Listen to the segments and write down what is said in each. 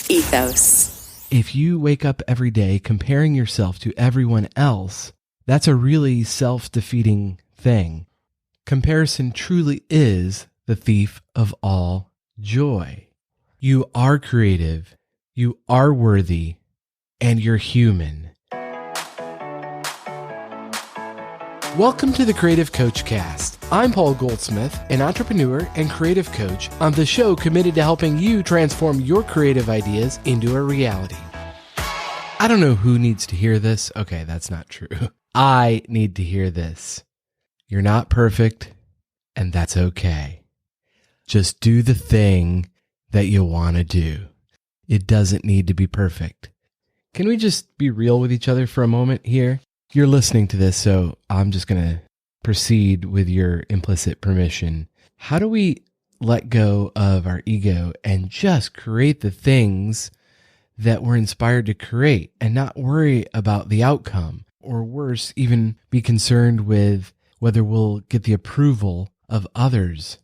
ethos. If you wake up every day comparing yourself to everyone else, that's a really self-defeating thing. Comparison truly is the thief of all joy. You are creative, you are worthy, and you're human. Welcome to the Creative Coach Cast. I'm Paul Goldsmith, an entrepreneur and creative coach on the show committed to helping you transform your creative ideas into a reality. I don't know who needs to hear this. Okay, that's not true. I need to hear this. You're not perfect, and that's okay. Just do the thing that you want to do. It doesn't need to be perfect. Can we just be real with each other for a moment here? You're listening to this, so I'm just going to proceed with your implicit permission. How do we let go of our ego and just create the things that we're inspired to create and not worry about the outcome, or worse, even be concerned with whether we'll get the approval of others?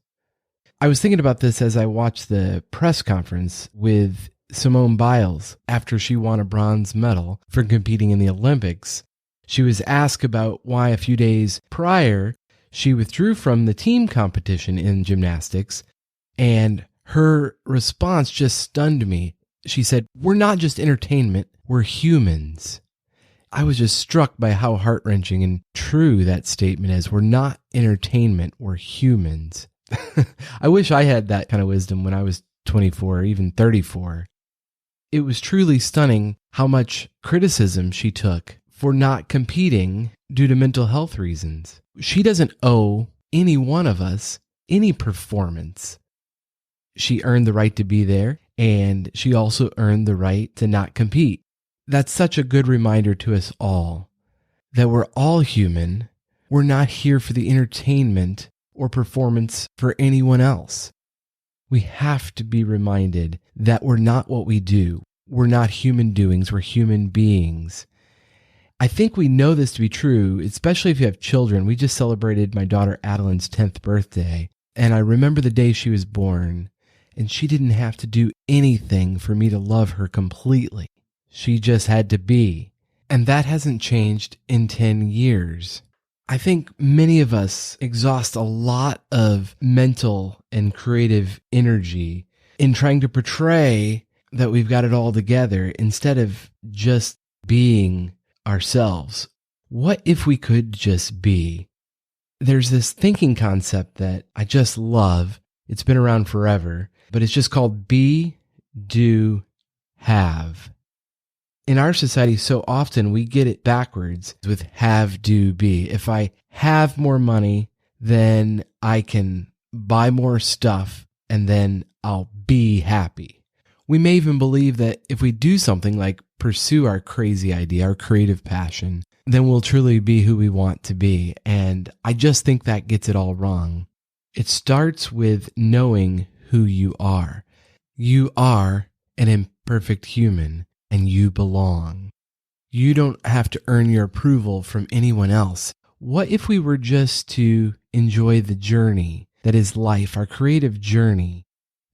I was thinking about this as I watched the press conference with Simone Biles after she won a bronze medal for competing in the Olympics. She was asked about why a few days prior she withdrew from the team competition in gymnastics, and her response just stunned me. She said, "We're not just entertainment, we're humans." I was just struck by how heart-wrenching and true that statement is. We're not entertainment, we're humans. I wish I had that kind of wisdom when I was 24 or even 34. It was truly stunning how much criticism she took for not competing due to mental health reasons. She doesn't owe any one of us any performance. She earned the right to be there, and she also earned the right to not compete. That's such a good reminder to us all that we're all human. We're not here for the entertainment or performance for anyone else. We have to be reminded that we're not what we do. We're not human doings, we're human beings. I think we know this to be true, especially if you have children. We just celebrated my daughter Adeline's 10th birthday, and I remember the day she was born, and she didn't have to do anything for me to love her completely. She just had to be, and that hasn't changed in 10 years. I think many of us exhaust a lot of mental and creative energy in trying to portray that we've got it all together instead of just being ourselves. What if we could just be? There's this thinking concept that I just love. It's been around forever, but it's just called be, do, have. In our society, so often we get it backwards with have, do, be. If I have more money, then I can buy more stuff and then I'll be happy. We may even believe that if we do something like pursue our crazy idea, our creative passion, then we'll truly be who we want to be. And I just think that gets it all wrong. It starts with knowing who you are. You are an imperfect human, and you belong. You don't have to earn your approval from anyone else. What if we were just to enjoy the journey that is life, our creative journey?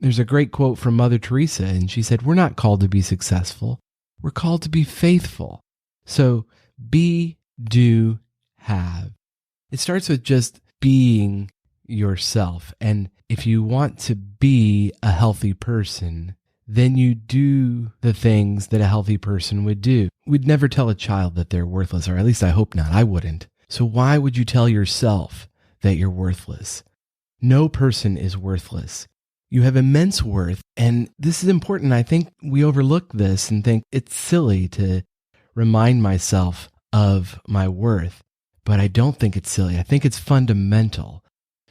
There's a great quote from Mother Teresa, and she said, "We're not called to be successful. We're called to be faithful." So be, do, have. It starts with just being yourself. And if you want to be a healthy person, then you do the things that a healthy person would do. We'd never tell a child that they're worthless, or at least I hope not. I wouldn't. So why would you tell yourself that you're worthless? No person is worthless. You have immense worth, and this is important. I think we overlook this and think it's silly to remind myself of my worth, but I don't think it's silly. I think it's fundamental,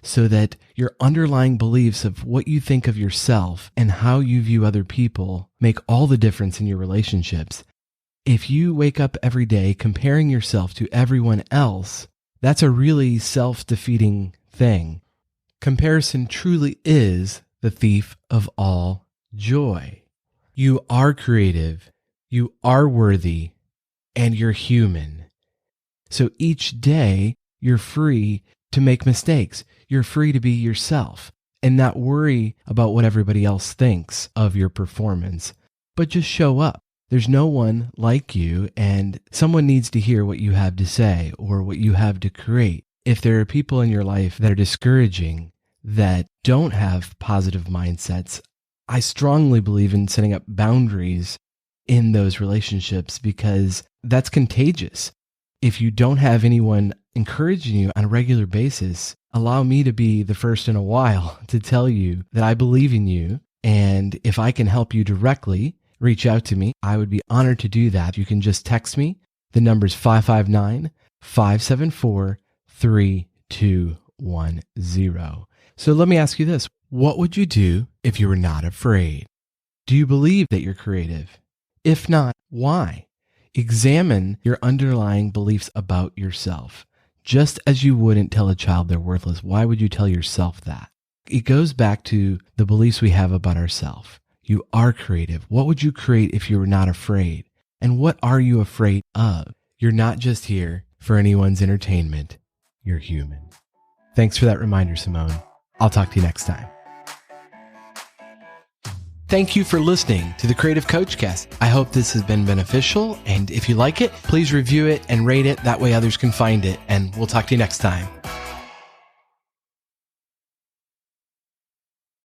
so that your underlying beliefs of what you think of yourself and how you view other people make all the difference in your relationships. If you wake up every day comparing yourself to everyone else, that's a really self-defeating thing. Comparison truly is the thief of all joy. You are creative, you are worthy, and you're human. So each day, you're free to make mistakes. You're free to be yourself and not worry about what everybody else thinks of your performance. but just show up. There's no one like you, and someone needs to hear what you have to say or what you have to create. If there are people in your life that are discouraging, that don't have positive mindsets, I strongly believe in setting up boundaries in those relationships because that's contagious. If you don't have anyone encouraging you on a regular basis, allow me to be the first in a while to tell you that I believe in you. And if I can help you directly, reach out to me. I would be honored to do that. You can just text me. The number's 559-574-3210. So let me ask you this. What would you do if you were not afraid? Do you believe that you're creative? If not, why? Examine your underlying beliefs about yourself. Just as you wouldn't tell a child they're worthless, why would you tell yourself that? It goes back to the beliefs we have about ourselves. You are creative. What would you create if you were not afraid? And what are you afraid of? You're not just here for anyone's entertainment. You're human. Thanks for that reminder, Simone. I'll talk to you next time. Thank you for listening to the Creative Coach Cast. I hope this has been beneficial. And if you like it, please review it and rate it. That way others can find it. And we'll talk to you next time.